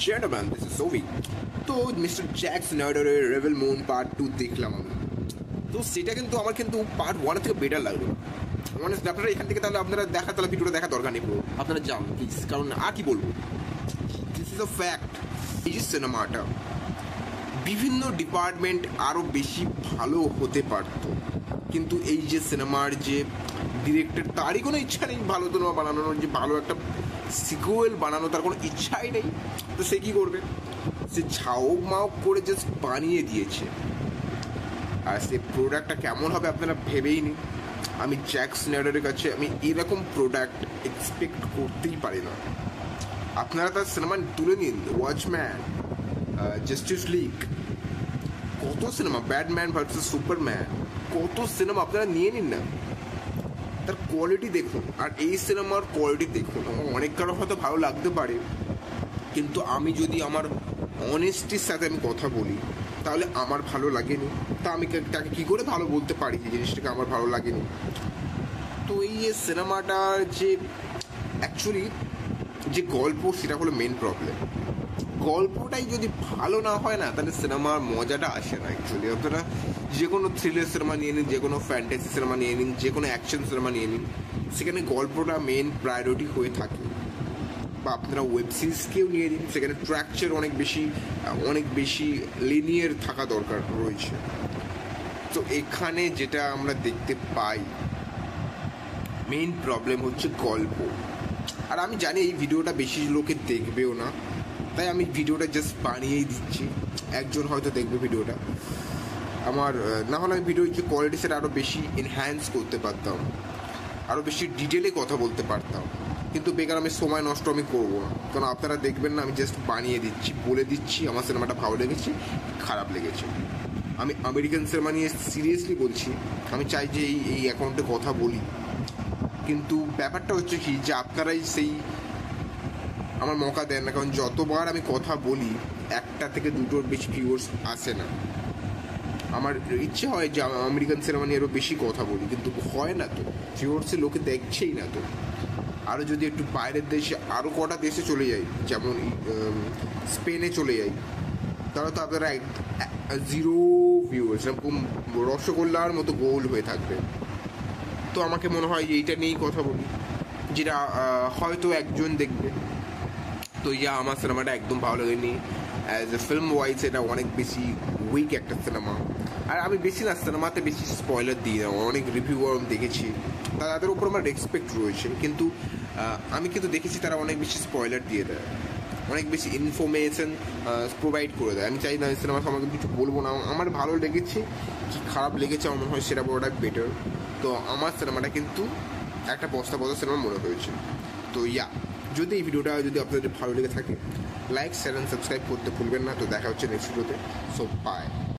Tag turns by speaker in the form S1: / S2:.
S1: gentlemen, this is Sovi. তো mister Jack স্নাইডারের Rebel Moon part 2 দেখলাম আমি। তো সেটা কিন্তু আমার কিন্তু পার্ট 1 থেকে বেটার লাগলো। অনেস্ট আপনারা এখান থেকে তাহলে আপনারা তাহলে ভিডিওটা দেখা দরকার নেই, আপনারা যান প্লিজ, কারণ আর কি বলবো, দিস ইজ আ ফ্যাক্ট। এই যে সিনেমাটা বিভিন্ন ডিপার্টমেন্ট আরও বেশি ভালো হতে পারতো, কিন্তু এই যে সিনেমার যে ডিরেক্টর, তারই কোনো ইচ্ছা নেই ভালো সিনেমা বানানোর, যে ভালো একটা সিকুয়েল বানানো তার কোনো ইচ্ছাই নেই। তো সে কী করবে, সে ঝাও মাও করে জাস্ট বানিয়ে দিয়েছে। আর সে প্রোডাক্টটা কেমন হবে আপনারা ভেবেই নি। আমি জ্যাক স্নাইডারের কাছে আমি এরকম প্রোডাক্ট এক্সপেক্ট করতেই পারি না। আপনারা তার সিনেমা তুলে নিন, ওয়াচম্যান, জাস্টিস লিগ, কত সিনেমা, ব্যাটম্যান ভার্সেস সুপারম্যান, কত সিনেমা আপনারা নিয়ে নিন না, তার কোয়ালিটি দেখুন। আর এই সিনেমার কোয়ালিটি দেখুন, অনেক কারো হয়তো ভালো লাগতে পারে, কিন্তু আমি যদি আমার অনেস্টির সাথে আমি কথা বলি, তাহলে আমার ভালো লাগেনি। তা আমি তাকে কী করে ভালো বলতে পারি যে জিনিসটাকে আমার ভালো লাগেনি। তো এই সিনেমাটার যে অ্যাকচুয়ালি যে গল্প, সেটা হলো মেন প্রবলেম। গল্পটাই যদি ভালো না হয় না, তাহলে সিনেমার মজাটা আসে না। অ্যাকচুয়ালি আপনারা যে কোনো থ্রিলার সিনেমা নিয়ে নিন, যে কোনো ফ্যান্টাসি সিনেমা নিয়ে নিন, যে কোনো অ্যাকশন সিনেমা নিয়ে নিন, সেখানে গল্পটা মেন প্রায়োরিটি হয়ে থাকে। বা আপনারা ওয়েব সিরিজকেও নিয়ে নিন, সেখানে স্ট্রাকচার অনেক বেশি লিনিয়ার থাকা দরকার রয়েছে। তো এখানে যেটা আমরা দেখতে পাই, মেইন প্রবলেম হচ্ছে গল্প। আর আমি জানি এই ভিডিওটা বেশি লোকে দেখবেও না, তাই আমি ভিডিওটা জাস্ট বানিয়েই দিচ্ছি। একজন হয়তো দেখবে ভিডিওটা, আমার না হলে আমি ভিডিওর যে কোয়ালিটি সেটা আরও বেশি এনহ্যান্স করতে পারতাম, আরও বেশি ডিটেলে কথা বলতে পারতাম, কিন্তু বেকার আমি সময় নষ্ট আমি করবো না। কারণ আপনারা দেখবেন না, আমি জাস্ট বানিয়ে দিচ্ছি, বলে দিচ্ছি আমার সিনেমাটা ভালো লেগেছে, খারাপ লেগেছে। আমি আমেরিকান সিনেমা নিয়ে সিরিয়াসলি বলছি, আমি চাই যে এই অ্যাকাউন্টে কথা বলি, কিন্তু ব্যাপারটা হচ্ছে কি, যে আপনারাই সেই আমার মৌকা দেন না। কারণ যতবার আমি কথা বলি, একটা থেকে দুটোর বেশি ভিউয়ার্স আসে না। আমার ইচ্ছে হয় যে আমেরিকান সিনেমা নিয়ে আরও বেশি কথা বলি, কিন্তু হয় না। তো ভিউয়ার্সে লোকে দেখছেই না। তো আরও যদি একটু বাইরের দেশে, আরও কটা দেশে চলে যাই, যেমন স্পেনে চলে যাই, তাহলে তো আপনারা জিরো ভিউয়ার্স, এরকম রসগোল্লার মতো গোল হয়ে থাকবে। তো আমাকে মনে হয় যে এইটা নিয়েই কথা বলি, যেটা হয়তো একজন দেখবে। তো আমার সিনেমাটা একদম ভালো লাগেনি। অ্যাজ এ ফিল্ম ওয়াইজ এটা অনেক বেশি উইক একটা সিনেমা। আর আমি বেশি না সিনেমাতে বেশি স্পয়লার দিই না, অনেক রিভিউয়ার আমি দেখেছি, তাদের উপর আমার রেসপেক্ট রয়েছে, কিন্তু আমি কিন্তু দেখেছি তারা অনেক বেশি স্পয়লার দিয়ে দেয়, অনেক বেশি ইনফরমেশন প্রোভাইড করে দেয়। আমি চাই না সিনেমা সম্পর্কে কিছু বলবো না। আমার ভালো লেগেছে কি খারাপ লেগেছে আমার মনে হয় সেটা বড়টা বেটার। তো আমার সিনেমাটা কিন্তু একটা বস্তা সিনেমা মনে হয়েছে। তো যদি এই ভিডিওটা যদি আপনাদের ভালো লেগে থাকে, লাইক, শেয়ার অ্যান্ড সাবস্ক্রাইব করতে ভুলবেন না। তো দেখা হচ্ছে নেক্সট ভিডিওতে। So by.